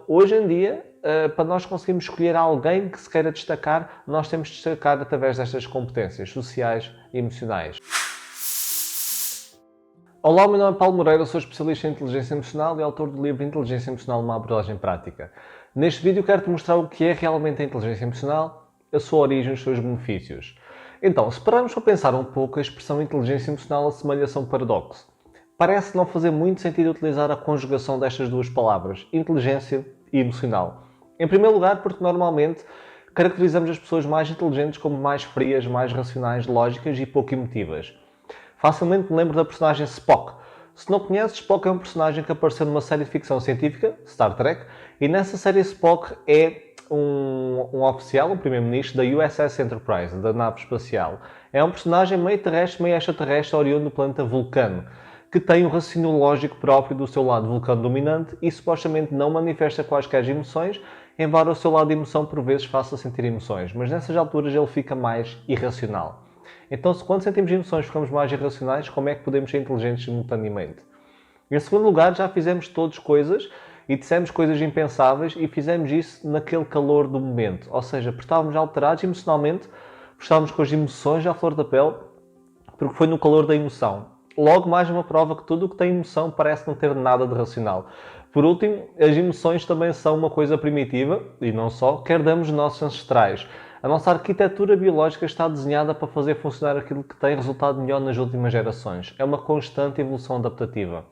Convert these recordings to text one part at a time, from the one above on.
Hoje em dia, para nós conseguirmos escolher alguém que se queira destacar, nós temos de destacar através destas competências sociais e emocionais. Olá, o meu nome é Paulo Moreira, sou especialista em inteligência emocional e autor do livro Inteligência Emocional, uma abordagem prática. Neste vídeo quero-te mostrar o que é realmente a inteligência emocional, a sua origem e os seus benefícios. Então, se pararmos para pensar um pouco, a expressão inteligência emocional assemelha-se a um paradoxo. Parece não fazer muito sentido utilizar a conjugação destas duas palavras, inteligência e emocional. Em primeiro lugar, porque normalmente caracterizamos as pessoas mais inteligentes como mais frias, mais racionais, lógicas e pouco emotivas. Facilmente me lembro da personagem Spock. Se não conheces, Spock é um personagem que apareceu numa série de ficção científica, Star Trek, e nessa série Spock é um oficial, um primeiro-ministro da USS Enterprise, da nave espacial. É um personagem meio terrestre, meio extraterrestre, oriundo do planeta Vulcano, que tem um raciocínio lógico próprio do seu lado vulcano dominante e supostamente não manifesta quaisquer emoções, embora o seu lado de emoção por vezes faça sentir emoções, mas nessas alturas ele fica mais irracional. Então, se quando sentimos emoções ficamos mais irracionais, como é que podemos ser inteligentes simultaneamente? Em segundo lugar, já fizemos todas coisas e dissemos coisas impensáveis e fizemos isso naquele calor do momento. Ou seja, porque estávamos alterados emocionalmente, estávamos com as emoções à flor da pele, porque foi no calor da emoção. Logo, mais uma prova que tudo o que tem emoção parece não ter nada de racional. Por último, as emoções também são uma coisa primitiva, e não só, que herdamos dos nossos ancestrais. A nossa arquitetura biológica está desenhada para fazer funcionar aquilo que tem resultado melhor nas últimas gerações. É uma constante evolução adaptativa.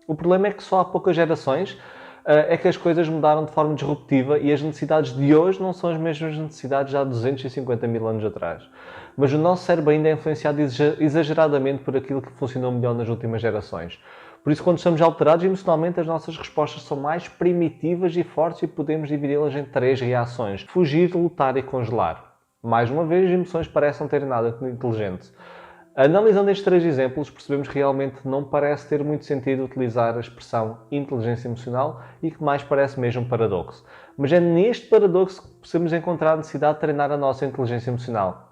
O problema é que só há poucas gerações é que as coisas mudaram de forma disruptiva e as necessidades de hoje não são as mesmas necessidades de há 250 mil anos atrás. Mas o nosso cérebro ainda é influenciado exageradamente por aquilo que funcionou melhor nas últimas gerações. Por isso, quando estamos alterados emocionalmente, as nossas respostas são mais primitivas e fortes e podemos dividi-las em 3 reações: fugir, lutar e congelar. Mais uma vez, as emoções parecem não ter nada de inteligente. Analisando estes 3 exemplos, percebemos que realmente não parece ter muito sentido utilizar a expressão inteligência emocional e que mais parece mesmo um paradoxo. Mas é neste paradoxo que precisamos encontrar a necessidade de treinar a nossa inteligência emocional.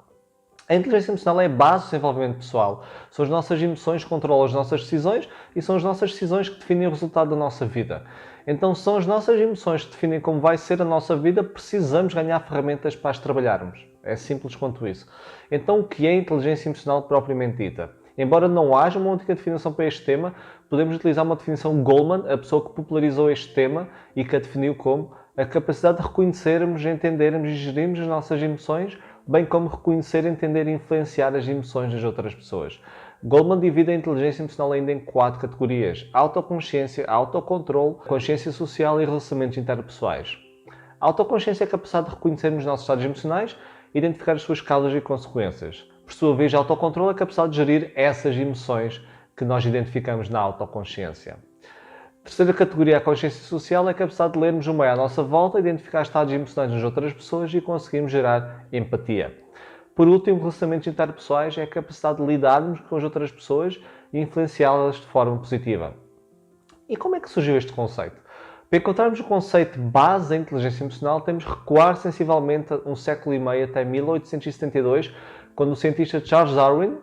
A inteligência emocional é a base do desenvolvimento pessoal. São as nossas emoções que controlam as nossas decisões e são as nossas decisões que definem o resultado da nossa vida. Então, são as nossas emoções que definem como vai ser a nossa vida, precisamos ganhar ferramentas para as trabalharmos. É simples quanto isso. Então, o que é a inteligência emocional propriamente dita? Embora não haja uma única definição para este tema, podemos utilizar uma definição Goleman, a pessoa que popularizou este tema e que a definiu como a capacidade de reconhecermos, entendermos e gerirmos as nossas emoções, bem como reconhecer, entender e influenciar as emoções das outras pessoas. Goleman divide a inteligência emocional ainda em 4 categorias: autoconsciência, autocontrole, consciência social e relacionamentos interpessoais. A autoconsciência é a capacidade de reconhecermos os nossos estados emocionais e identificar as suas causas e consequências. Por sua vez, a autocontrole é a capacidade de gerir essas emoções que nós identificamos na autoconsciência. Terceira categoria, a consciência social, é a capacidade de lermos o meio à nossa volta, identificar estados emocionais nas outras pessoas e conseguirmos gerar empatia. Por último, relacionamentos interpessoais é a capacidade de lidarmos com as outras pessoas e influenciá-las de forma positiva. E como é que surgiu este conceito? Para encontrarmos o conceito base da inteligência emocional, temos que recuar sensivelmente um século e meio até 1872, quando o cientista Charles Darwin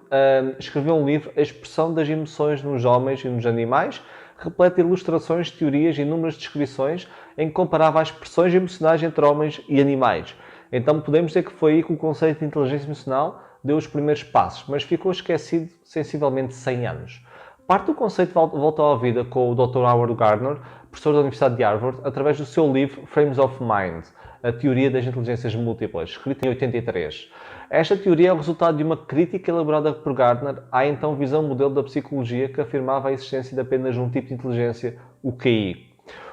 escreveu um livro, A Expressão das Emoções nos Homens e nos Animais, repleto de ilustrações, teorias e inúmeras descrições em que comparava as expressões emocionais entre homens e animais. Então podemos dizer que foi aí que o conceito de inteligência emocional deu os primeiros passos, mas ficou esquecido sensivelmente 100 anos. Parte do conceito voltou à vida com o Dr. Howard Gardner, professor da Universidade de Harvard, através do seu livro Frames of Mind, a teoria das inteligências múltiplas, escrito em 83. Esta teoria é o resultado de uma crítica elaborada por Gardner à então visão modelo da psicologia que afirmava a existência de apenas um tipo de inteligência, o QI.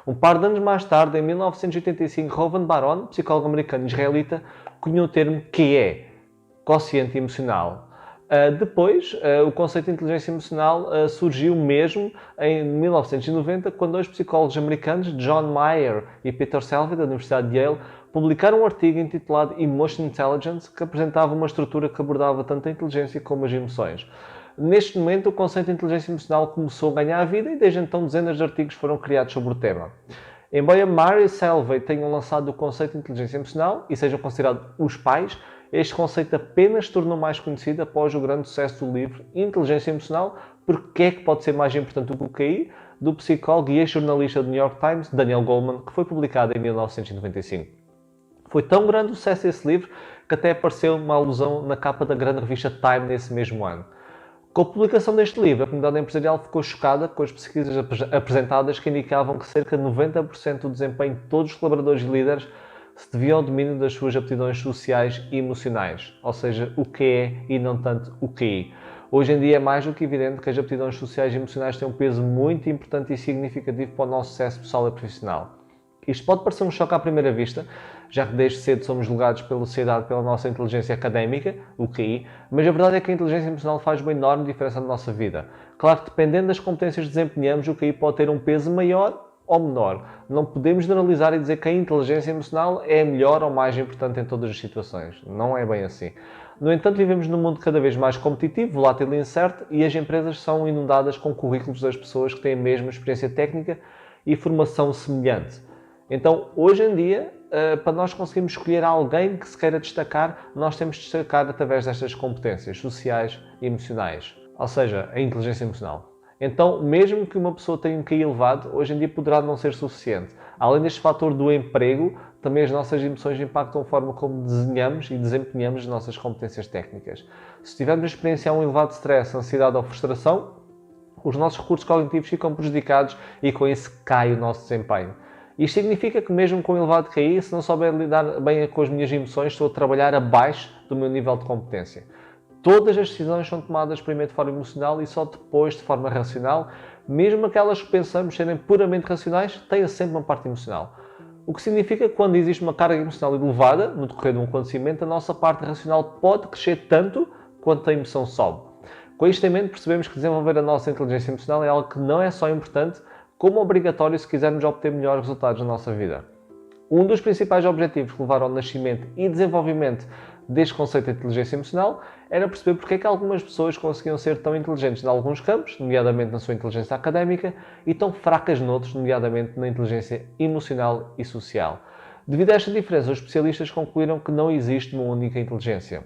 Um par de anos mais tarde, em 1985, Rowan Baron, psicólogo americano israelita, cunhou o termo QE, quociente emocional. Depois, o conceito de inteligência emocional surgiu mesmo em 1990, quando 2 psicólogos americanos, John Mayer e Peter Selby, da Universidade de Yale, publicaram um artigo intitulado Emotion Intelligence, que apresentava uma estrutura que abordava tanto a inteligência como as emoções. Neste momento, o conceito de inteligência emocional começou a ganhar vida e desde então dezenas de artigos foram criados sobre o tema. Embora Mayer e Selby tenham lançado o conceito de inteligência emocional e sejam considerados os pais, este conceito apenas se tornou mais conhecido após o grande sucesso do livro Inteligência Emocional, porque é que pode ser mais importante do que o QI, do psicólogo e ex-jornalista do New York Times, Daniel Goleman, que foi publicado em 1995. Foi tão grande o sucesso desse livro que até apareceu uma alusão na capa da grande revista Time nesse mesmo ano. Com a publicação deste livro, a comunidade empresarial ficou chocada com as pesquisas apresentadas que indicavam que cerca de 90% do desempenho de todos os colaboradores e líderes se devia ao domínio das suas aptidões sociais e emocionais, ou seja, o que é e não tanto o QI. Hoje em dia é mais do que evidente que as aptidões sociais e emocionais têm um peso muito importante e significativo para o nosso sucesso pessoal e profissional. Isto pode parecer um choque à primeira vista, já que desde cedo somos julgados pela sociedade pela nossa inteligência académica, o QI, mas a verdade é que a inteligência emocional faz uma enorme diferença na nossa vida. Claro que dependendo das competências que desempenhamos, o QI pode ter um peso maior ou menor. Não podemos generalizar e dizer que a inteligência emocional é a melhor ou mais importante em todas as situações. Não é bem assim. No entanto, vivemos num mundo cada vez mais competitivo, volátil e incerto, e as empresas são inundadas com currículos das pessoas que têm a mesma experiência técnica e formação semelhante. Então, hoje em dia, para nós conseguirmos escolher alguém que se queira destacar, nós temos de destacar através destas competências sociais e emocionais, ou seja, a inteligência emocional. Então, mesmo que uma pessoa tenha um QI elevado, hoje em dia poderá não ser suficiente. Além deste fator do emprego, também as nossas emoções impactam a forma como desenhamos e desempenhamos as nossas competências técnicas. Se tivermos a experienciar um elevado stress, ansiedade ou frustração, os nossos recursos cognitivos ficam prejudicados e com isso cai o nosso desempenho. Isto significa que mesmo com elevado QI, se não souber lidar bem com as minhas emoções, estou a trabalhar abaixo do meu nível de competência. Todas as decisões são tomadas primeiro de forma emocional e só depois de forma racional. Mesmo aquelas que pensamos serem puramente racionais, têm sempre uma parte emocional. O que significa que quando existe uma carga emocional elevada no decorrer de um acontecimento, a nossa parte racional pode crescer tanto quanto a emoção sobe. Com isto em mente, percebemos que desenvolver a nossa inteligência emocional é algo que não é só importante, como obrigatório se quisermos obter melhores resultados na nossa vida. Um dos principais objetivos que levaram ao nascimento e desenvolvimento deste conceito de inteligência emocional era perceber porque é que algumas pessoas conseguiam ser tão inteligentes em alguns campos, nomeadamente na sua inteligência académica, e tão fracas noutros, nomeadamente na inteligência emocional e social. Devido a esta diferença, os especialistas concluíram que não existe uma única inteligência.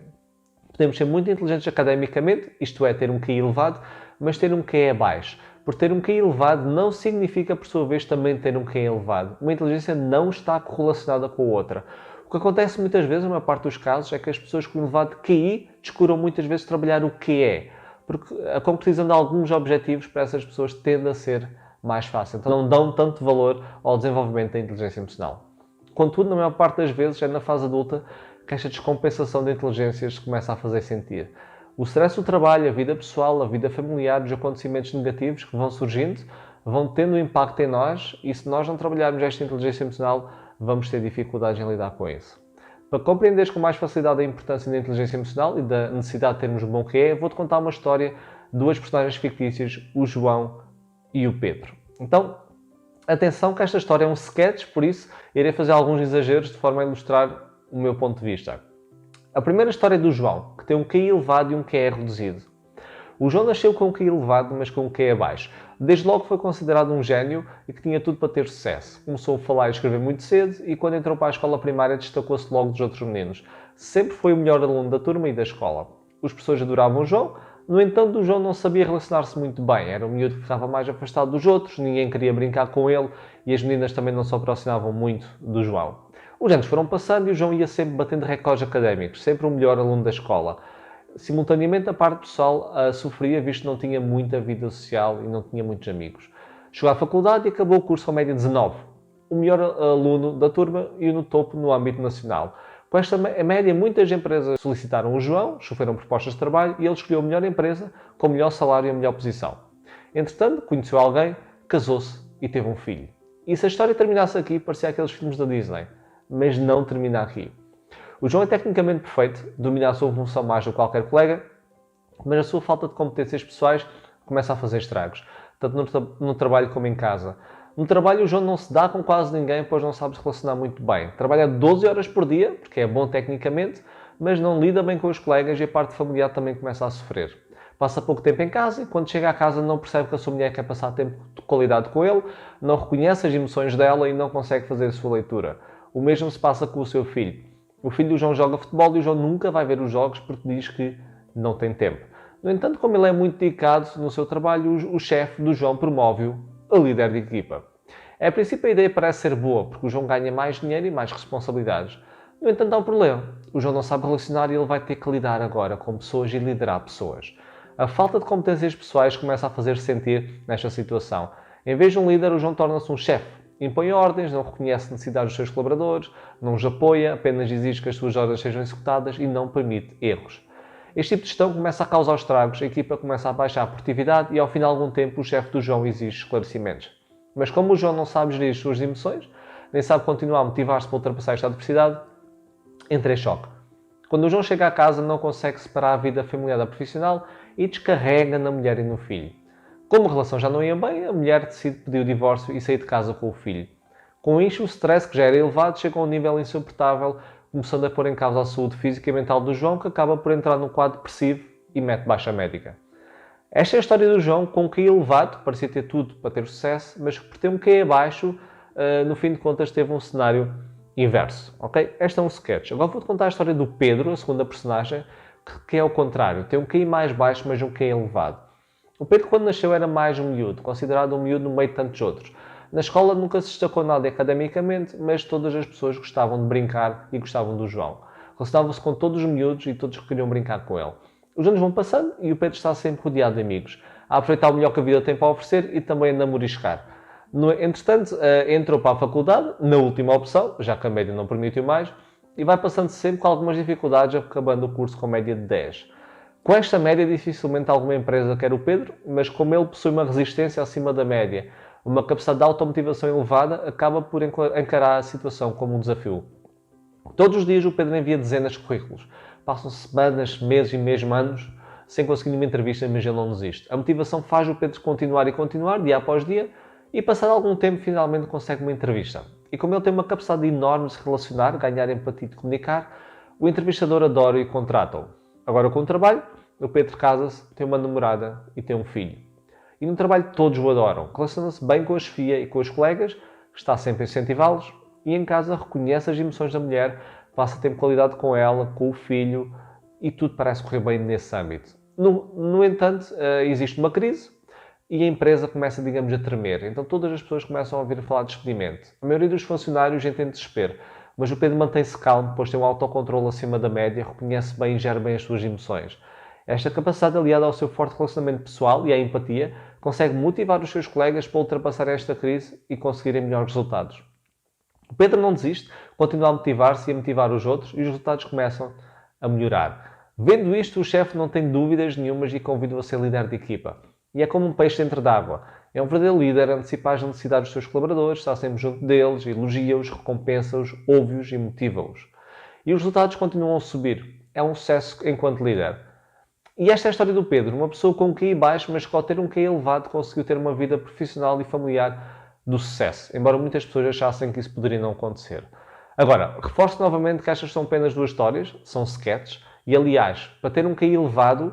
Podemos ser muito inteligentes academicamente, isto é, ter um QI elevado, mas ter um QE baixo. Por ter um QI elevado não significa, por sua vez, também ter um QE elevado. Uma inteligência não está correlacionada com a outra. O que acontece muitas vezes, na maior parte dos casos, é que as pessoas com elevado QI descuram muitas vezes trabalhar o QE, porque a concretizão de alguns objetivos para essas pessoas tende a ser mais fácil. Então não dão tanto valor ao desenvolvimento da inteligência emocional. Contudo, na maior parte das vezes, é na fase adulta que esta descompensação de inteligências se começa a fazer sentir. O stress do trabalho, a vida pessoal, a vida familiar, os acontecimentos negativos que vão surgindo, vão tendo um impacto em nós e se nós não trabalharmos esta inteligência emocional, vamos ter dificuldades em lidar com isso. Para compreenderes com mais facilidade a importância da inteligência emocional e da necessidade de termos um bom QE, vou-te contar uma história de duas personagens fictícias, o João e o Pedro. Então, atenção que esta história é um sketch, por isso irei fazer alguns exageros de forma a ilustrar o meu ponto de vista. A primeira história é do João, que tem um QI elevado e um QE reduzido. O João nasceu com um QI elevado, mas com um QE baixo. Desde logo foi considerado um gênio e que tinha tudo para ter sucesso. Começou a falar e escrever muito cedo e quando entrou para a escola primária destacou-se logo dos outros meninos. Sempre foi o melhor aluno da turma e da escola. Os professores adoravam o João, no entanto o João não sabia relacionar-se muito bem. Era um miúdo que estava mais afastado dos outros, ninguém queria brincar com ele e as meninas também não se aproximavam muito do João. Os anos foram passando e o João ia sempre batendo recordes académicos, sempre o melhor aluno da escola. Simultaneamente, a parte pessoal sofria, visto que não tinha muita vida social e não tinha muitos amigos. Chegou à faculdade e acabou o curso com a média 19. O melhor aluno da turma e no topo no âmbito nacional. Com esta média, muitas empresas solicitaram o João, sofreram propostas de trabalho e ele escolheu a melhor empresa, com o melhor salário e a melhor posição. Entretanto, conheceu alguém, casou-se e teve um filho. E se a história terminasse aqui, parecia aqueles filmes da Disney. Mas não termina aqui. O João é tecnicamente perfeito, domina a sua função mais do que qualquer colega, mas a sua falta de competências pessoais começa a fazer estragos, tanto no trabalho como em casa. No trabalho o João não se dá com quase ninguém, pois não sabe se relacionar muito bem. Trabalha 12 horas por dia, porque é bom tecnicamente, mas não lida bem com os colegas e a parte familiar também começa a sofrer. Passa pouco tempo em casa e quando chega à casa não percebe que a sua mulher quer passar tempo de qualidade com ele, não reconhece as emoções dela e não consegue fazer a sua leitura. O mesmo se passa com o seu filho. O filho do João joga futebol e o João nunca vai ver os jogos porque diz que não tem tempo. No entanto, como ele é muito dedicado no seu trabalho, o chefe do João promove-o a líder de equipa. A princípio a ideia parece ser boa, porque o João ganha mais dinheiro e mais responsabilidades. No entanto, há um problema. O João não sabe relacionar e ele vai ter que lidar agora com pessoas e liderar pessoas. A falta de competências pessoais começa a fazer sentir nesta situação. Em vez de um líder, o João torna-se um chefe. Impõe ordens, não reconhece necessidades dos seus colaboradores, não os apoia, apenas exige que as suas ordens sejam executadas e não permite erros. Este tipo de gestão começa a causar estragos, a equipa começa a baixar a produtividade e ao final de algum tempo o chefe do João exige esclarecimentos. Mas como o João não sabe gerir as suas emoções, nem sabe continuar a motivar-se para ultrapassar esta adversidade, entra em choque. Quando o João chega a casa, não consegue separar a vida familiar da profissional e descarrega na mulher e no filho. Como a relação já não ia bem, a mulher decide pedir o divórcio e sair de casa com o filho. Com isto, o stress, que já era elevado, chega a um nível insuportável, começando a pôr em causa a saúde física e mental do João, que acaba por entrar num quadro depressivo e mete baixa médica. Esta é a história do João, com um QI elevado, que parecia ter tudo para ter sucesso, mas que por ter um QI abaixo, no fim de contas teve um cenário inverso. Okay? Este é um sketch. Agora vou-te contar a história do Pedro, a segunda personagem, que é o contrário. Tem um QI mais baixo, mas um QI elevado. O Pedro, quando nasceu, era mais um miúdo, considerado um miúdo no meio de tantos outros. Na escola nunca se destacou nada academicamente, mas todas as pessoas gostavam de brincar e gostavam do João. Relacionava-se com todos os miúdos e todos queriam brincar com ele. Os anos vão passando e o Pedro está sempre rodeado de amigos, a aproveitar o melhor que a vida tem para oferecer e também a namoriscar. Entretanto, entrou para a faculdade, na última opção, já que a média não permitiu mais, e vai passando sempre com algumas dificuldades, acabando o curso com média de 10. Com esta média, dificilmente alguma empresa quer o Pedro, mas como ele possui uma resistência acima da média, uma capacidade de automotivação elevada, acaba por encarar a situação como um desafio. Todos os dias o Pedro envia dezenas de currículos. Passam semanas, meses e mesmo anos sem conseguir nenhuma entrevista, mas ele não desiste. A motivação faz o Pedro continuar e continuar, dia após dia, e passado algum tempo finalmente consegue uma entrevista. E como ele tem uma capacidade enorme de se relacionar, ganhar empatia e de comunicar, o entrevistador adora e contrata-o. Agora com o trabalho, o Pedro casa-se, tem uma namorada e tem um filho. E no trabalho todos o adoram, relaciona-se bem com a chefia e com os colegas, está sempre a incentivá-los, e em casa reconhece as emoções da mulher, passa tempo de qualidade com ela, com o filho, e tudo parece correr bem nesse âmbito. No entanto, existe uma crise e a empresa começa, digamos, a tremer. Então todas as pessoas começam a ouvir falar de despedimento. A maioria dos funcionários entra em desespero, mas o Pedro mantém-se calmo, pois tem um autocontrole acima da média, reconhece bem e gera bem as suas emoções. Esta capacidade, aliada ao seu forte relacionamento pessoal e à empatia, consegue motivar os seus colegas para ultrapassar esta crise e conseguirem melhores resultados. O Pedro não desiste, continua a motivar-se e a motivar os outros e os resultados começam a melhorar. Vendo isto, o chefe não tem dúvidas nenhumas e convida-o a ser líder de equipa. E é como um peixe dentro d'água. É um verdadeiro líder, antecipa as necessidades dos seus colaboradores, está sempre junto deles, elogia-os, recompensa-os, ouve-os e motiva-os. E os resultados continuam a subir. É um sucesso enquanto líder. E esta é a história do Pedro, uma pessoa com um QI baixo, mas que ao ter um QI elevado conseguiu ter uma vida profissional e familiar do sucesso, embora muitas pessoas achassem que isso poderia não acontecer. Agora, reforço novamente que estas são apenas duas histórias, são sketches, e aliás, para ter um QI elevado,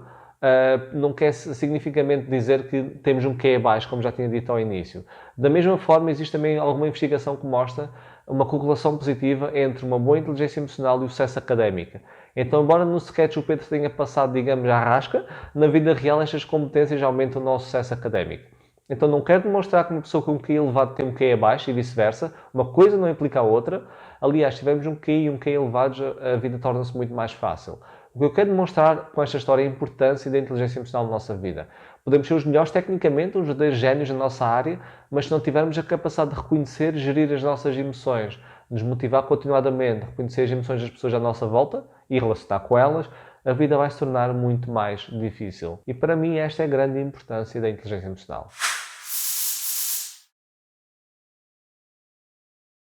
não quer significativamente dizer que temos um QI baixo, como já tinha dito ao início. Da mesma forma, existe também alguma investigação que mostra uma correlação positiva entre uma boa inteligência emocional e o sucesso académico. Então, embora no sketch o Pedro tenha passado, digamos, à rasca, na vida real estas competências aumentam o nosso sucesso académico. Então não quero demonstrar que uma pessoa com um QI elevado tem um QI abaixo e vice-versa. Uma coisa não implica a outra. Aliás, se tivermos um QI e um QI elevados, a vida torna-se muito mais fácil. O que eu quero demonstrar com esta história é a importância da inteligência emocional na nossa vida. Podemos ser os melhores tecnicamente, os verdadeiros génios na nossa área, mas se não tivermos a capacidade de reconhecer e gerir as nossas emoções, nos motivar continuadamente, reconhecer as emoções das pessoas à nossa volta e relacionar com elas, a vida vai se tornar muito mais difícil. E para mim esta é a grande importância da inteligência emocional.